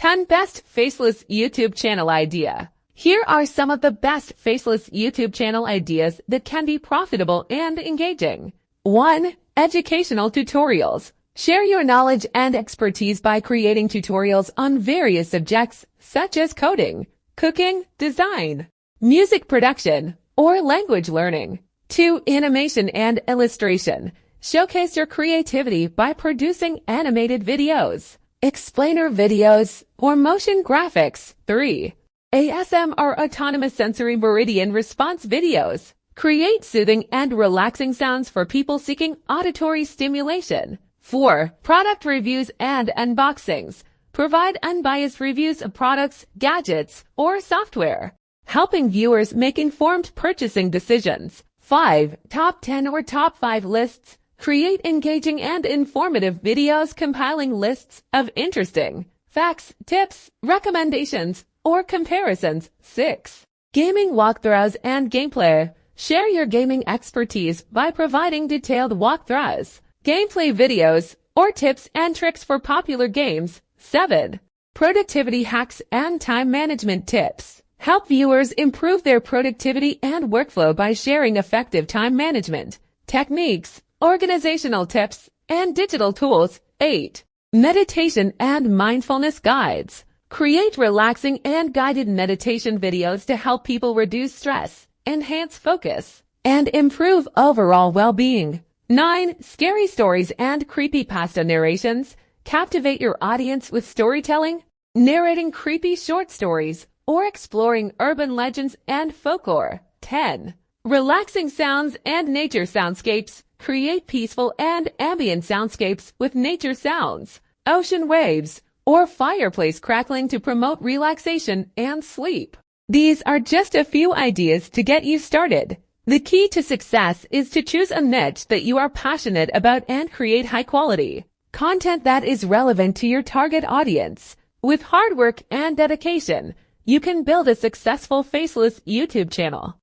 10 Best Faceless YouTube Channel Idea. Here are some of the best faceless YouTube channel ideas that can be profitable and engaging. 1. Educational tutorials. Share your knowledge and expertise by creating tutorials on various subjects such as coding, cooking, design, music production, or language learning. 2. Animation and illustration. Showcase your creativity by producing animated videos, explainer videos, or motion graphics. 3. ASMR Autonomous Sensory Meridian Response videos. Create soothing and relaxing sounds for people seeking auditory stimulation. 4. Product reviews and unboxings. Provide unbiased reviews of products, gadgets, or software, helping viewers make informed purchasing decisions. 5. Top 10 or Top 5 lists. Create engaging and informative videos compiling lists of interesting facts, tips, recommendations, or comparisons. 6. Gaming walkthroughs and gameplay. Share your gaming expertise by providing detailed walkthroughs, gameplay videos, or tips and tricks for popular games. 7. Productivity hacks and time management tips. Help viewers improve their productivity and workflow by sharing effective time management techniques, organizational tips, and digital tools. 8. Meditation and mindfulness guides. Create relaxing and guided meditation videos to help people reduce stress, enhance focus, and improve overall well-being. 9. Scary stories and creepypasta narrations. Captivate your audience with storytelling, narrating creepy short stories, or exploring urban legends and folklore. 10. Relaxing sounds and nature soundscapes. Create peaceful and ambient soundscapes with nature sounds, ocean waves, or fireplace crackling to promote relaxation and sleep. These are just a few ideas to get you started. The key to success is to choose a niche that you are passionate about and create high-quality content that is relevant to your target audience. With hard work and dedication, you can build a successful faceless YouTube channel.